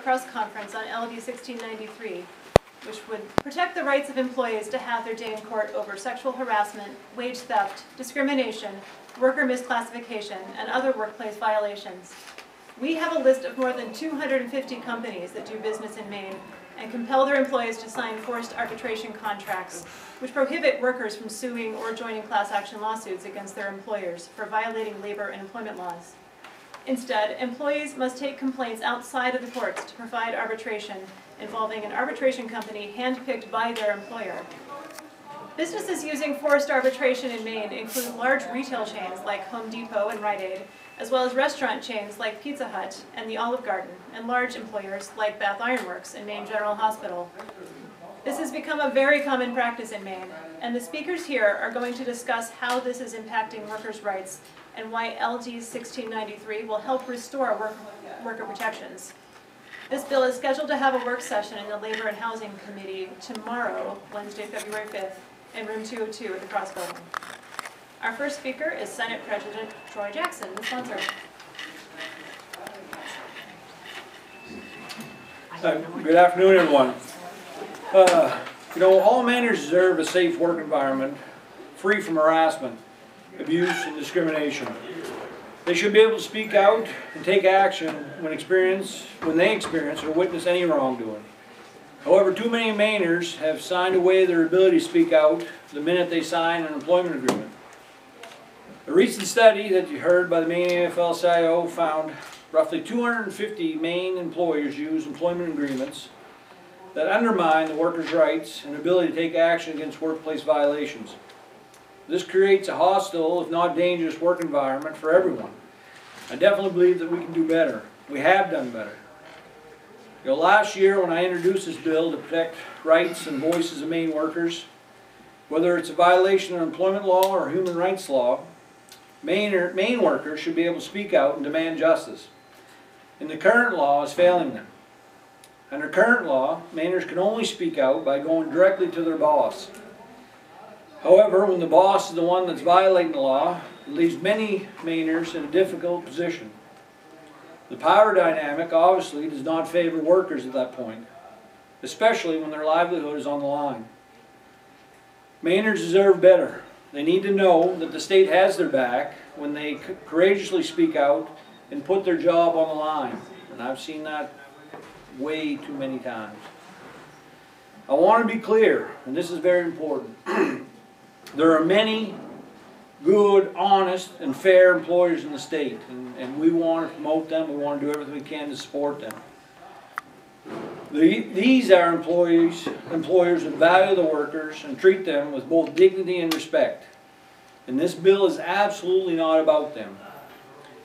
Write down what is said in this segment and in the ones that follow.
cross-conference on LD 1693, which would protect the rights of employees to have their day in court over sexual harassment, wage theft, discrimination, worker misclassification, and other workplace violations. We have a list of more than 250 companies that do business in Maine and compel their employees to sign forced arbitration contracts, which prohibit workers from suing or joining class action lawsuits against their employers for violating labor and employment laws. Instead, employees must take complaints outside of the courts to provide arbitration involving an arbitration company handpicked by their employer. Businesses using forced arbitration in Maine include large retail chains like Home Depot and Rite Aid, as well as restaurant chains like Pizza Hut and the Olive Garden, and large employers like Bath Iron Works and Maine General Hospital. This has become a very common practice in Maine, and the speakers here are going to discuss how this is impacting workers' rights and why LD 1693 will help restore worker protections. This bill is scheduled to have a work session in the Labor and Housing Committee tomorrow, Wednesday, February 5th, in room 202 at the Cross Building. Our first speaker is Senate President Joe Jackson, the sponsor. Good afternoon, everyone. All Mainers deserve a safe work environment, free from harassment, abuse, and discrimination. They should be able to speak out and take action when they experience or witness any wrongdoing. However, too many Mainers have signed away their ability to speak out the minute they sign an employment agreement. A recent study that you heard by the Maine AFL-CIO found roughly 250 Maine employers use employment agreements that undermine the workers' rights and ability to take action against workplace violations. This creates a hostile, if not dangerous, work environment for everyone. I definitely believe that we can do better. We have done better. Last year when I introduced this bill to protect rights and voices of Maine workers, whether it's a violation of employment law or human rights law, Maine workers should be able to speak out and demand justice. And the current law is failing them. Under current law, Mainers can only speak out by going directly to their boss. However, when the boss is the one that's violating the law, it leaves many Mainers in a difficult position. The power dynamic obviously does not favor workers at that point, especially when their livelihood is on the line. Mainers deserve better. They need to know that the state has their back when they courageously speak out and put their job on the line. And I've seen that way too many times. I want to be clear, and this is very important. There are many good, honest, and fair employers in the state, and we want to promote them. We want to do everything we can to support them. These are employers that value the workers and treat them with both dignity and respect. And this bill is absolutely not about them.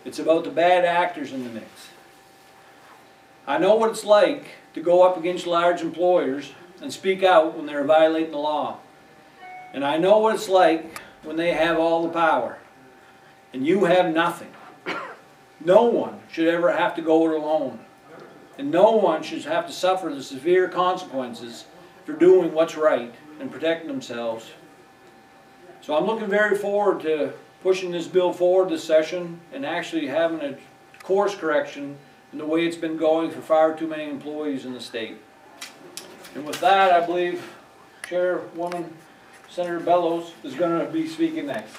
It's about the bad actors in the mix. I know what it's like to go up against large employers and speak out when they're violating the law. And I know what it's like when they have all the power and you have nothing. No one should ever have to go it alone. And no one should have to suffer the severe consequences for doing what's right and protecting themselves. So I'm looking very forward to pushing this bill forward this session and actually having a course correction in the way it's been going for far too many employees in the state. And with that, I believe Chairwoman Senator Bellows is going to be speaking next.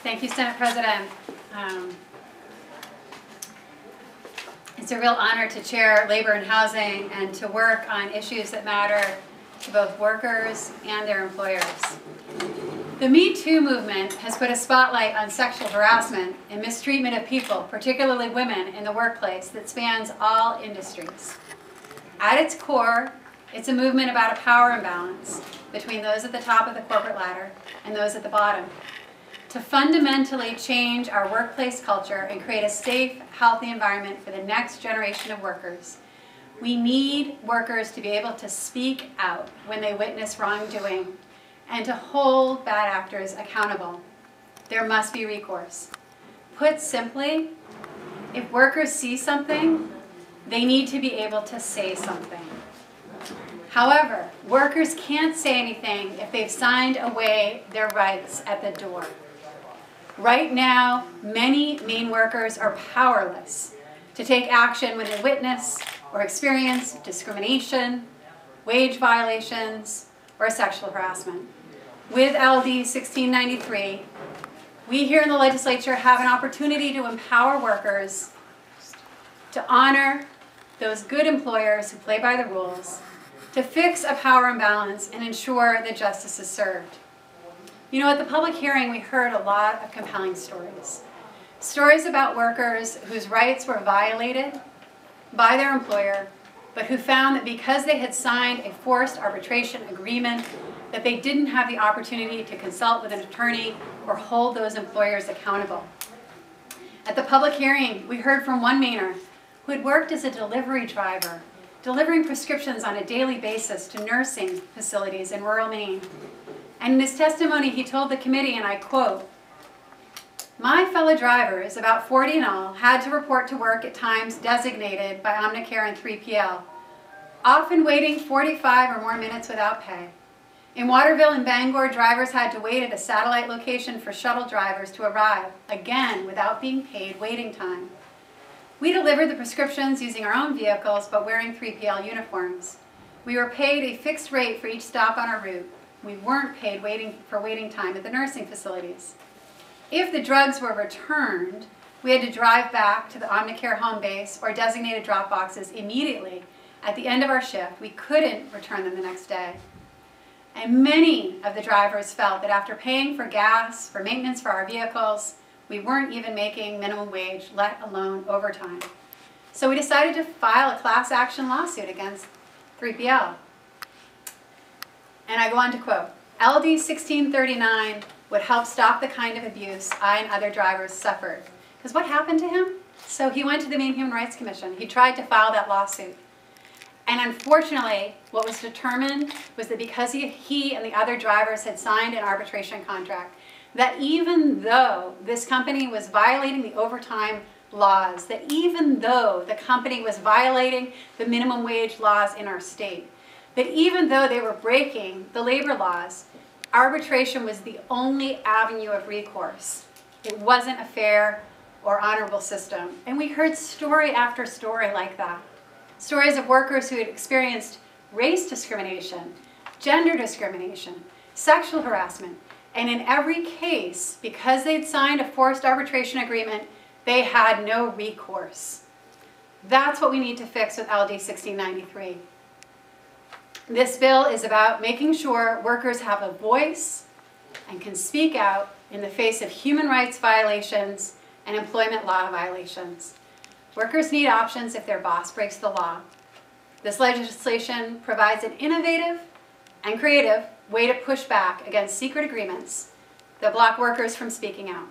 Thank you, Senate President. It's a real honor to chair Labor and Housing and to work on issues that matter to both workers and their employers. The Me Too movement has put a spotlight on sexual harassment and mistreatment of people, particularly women, in the workplace that spans all industries. At its core, it's a movement about a power imbalance between those at the top of the corporate ladder and those at the bottom. To fundamentally change our workplace culture and create a safe, healthy environment for the next generation of workers, we need workers to be able to speak out when they witness wrongdoing and to hold bad actors accountable. There must be recourse. Put simply, if workers see something, they need to be able to say something. However, workers can't say anything if they've signed away their rights at the door. Right now, many Maine workers are powerless to take action when they witness or experience discrimination, wage violations, or sexual harassment. With LD 1693, we here in the legislature have an opportunity to empower workers to honor those good employers who play by the rules, to fix a power imbalance and ensure that justice is served. You know, at the public hearing, we heard a lot of compelling stories. Stories about workers whose rights were violated by their employer, but who found that because they had signed a forced arbitration agreement, that they didn't have the opportunity to consult with an attorney or hold those employers accountable. At the public hearing, we heard from one Mainer who had worked as a delivery driver, delivering prescriptions on a daily basis to nursing facilities in rural Maine. And in his testimony, he told the committee, and I quote, "My fellow drivers, about 40 in all, had to report to work at times designated by Omnicare and 3PL, often waiting 45 or more minutes without pay. In Waterville and Bangor, drivers had to wait at a satellite location for shuttle drivers to arrive, again without being paid waiting time. We delivered the prescriptions using our own vehicles but wearing 3PL uniforms. We were paid a fixed rate for each stop on our route. We weren't paid for waiting time at the nursing facilities. If the drugs were returned, we had to drive back to the Omnicare home base or designated drop boxes immediately at the end of our shift. We couldn't return them the next day. And many of the drivers felt that after paying for gas, for maintenance for our vehicles, we weren't even making minimum wage, let alone overtime. So we decided to file a class action lawsuit against 3PL. And I go on to quote, LD 1639 would help stop the kind of abuse I and other drivers suffered. Because what happened to him? So he went to the Maine Human Rights Commission. He tried to file that lawsuit. And unfortunately, what was determined was that because he and the other drivers had signed an arbitration contract, that even though this company was violating the overtime laws, that even though the company was violating the minimum wage laws in our state, that even though they were breaking the labor laws, arbitration was the only avenue of recourse. It wasn't a fair or honorable system. And we heard story after story like that. Stories of workers who had experienced race discrimination, gender discrimination, sexual harassment, and in every case, because they'd signed a forced arbitration agreement, they had no recourse. That's what we need to fix with LD 1693. This bill is about making sure workers have a voice and can speak out in the face of human rights violations and employment law violations. Workers need options if their boss breaks the law. This legislation provides an innovative and creative way to push back against secret agreements that block workers from speaking out.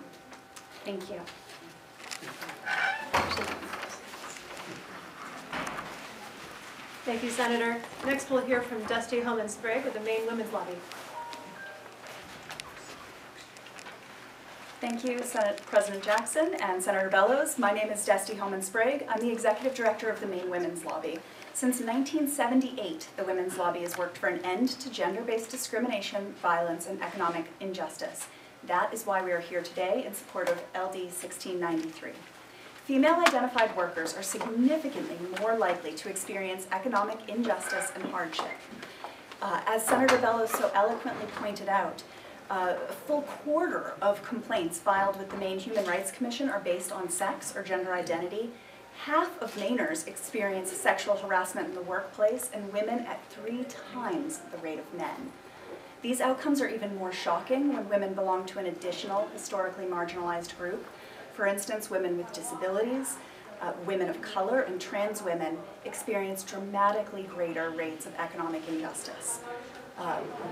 Thank you. Thank you, Senator. Next, we'll hear from Dusty Holman Sprague with the Maine Women's Lobby. Thank you, Senate President Jackson and Senator Bellows. My name is Dusty Holman Sprague. I'm the Executive Director of the Maine Women's Lobby. Since 1978, the Women's Lobby has worked for an end to gender-based discrimination, violence, and economic injustice. That is why we are here today in support of LD 1693. Female-identified workers are significantly more likely to experience economic injustice and hardship. As Senator Bellows so eloquently pointed out, a full quarter of complaints filed with the Maine Human Rights Commission are based on sex or gender identity. Half of Mainers experience sexual harassment in the workplace, and women at 3 times the rate of men. These outcomes are even more shocking when women belong to an additional historically marginalized group. For instance, women with disabilities, women of color, and trans women experience dramatically greater rates of economic injustice.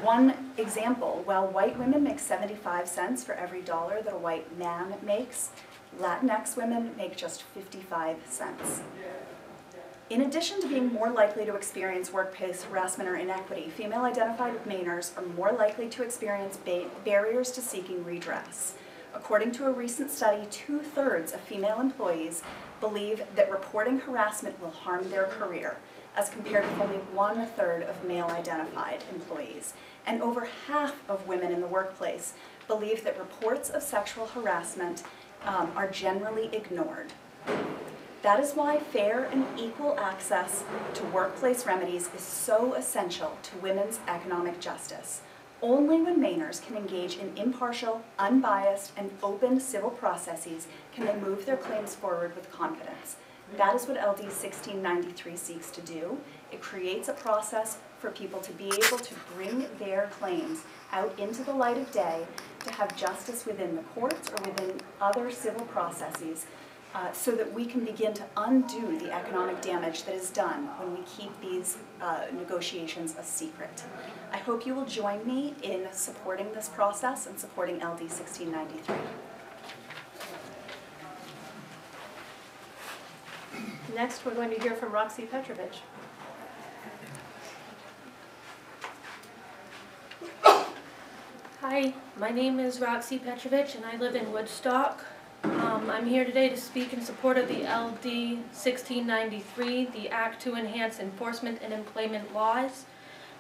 One example, while white women make 75 cents for every dollar that a white man makes, Latinx women make just 55 cents. In addition to being more likely to experience workplace harassment or inequity, female-identified Mainers are more likely to experience barriers to seeking redress. According to a recent study, 2/3 of female employees believe that reporting harassment will harm their career, as compared with only 1/3 of male-identified employees. And over half of women in the workplace believe that reports of sexual harassment are generally ignored. That is why fair and equal access to workplace remedies is so essential to women's economic justice. Only when Mainers can engage in impartial, unbiased, and open civil processes can they move their claims forward with confidence. That is what LD 1693 seeks to do. It creates a process for people to be able to bring their claims out into the light of day, to have justice within the courts or within other civil processes, so that we can begin to undo the economic damage that is done when we keep these negotiations a secret. I hope you will join me in supporting this process and supporting LD 1693. Next, we're going to hear from Roxy Petrovic. Hi, my name is Roxy Petrovic and I live in Woodstock. I'm here today to speak in support of the LD 1693, the Act to Enhance Enforcement and Employment Laws.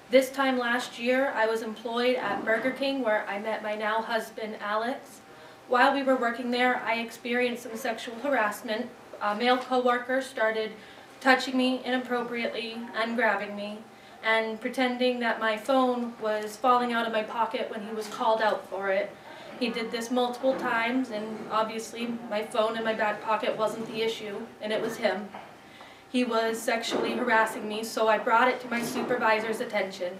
This time last year, I was employed at Burger King where I met my now husband, Alex. While we were working there, I experienced some sexual harassment. A male coworker started touching me inappropriately and grabbing me, and pretending that my phone was falling out of my pocket when he was called out for it. He did this multiple times, and obviously my phone in my back pocket wasn't the issue, and it was him. He was sexually harassing me, so I brought it to my supervisor's attention.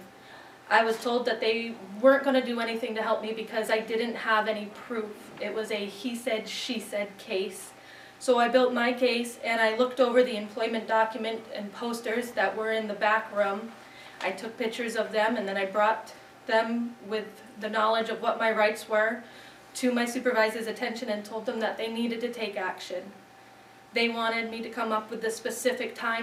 I was told that they weren't going to do anything to help me because I didn't have any proof. It was a he said, she said case. So I built my case, and I looked over the employment document and posters that were in the back room. I took pictures of them, and then I brought them with the knowledge of what my rights were to my supervisor's attention and told them that they needed to take action. They wanted me to come up with the specific time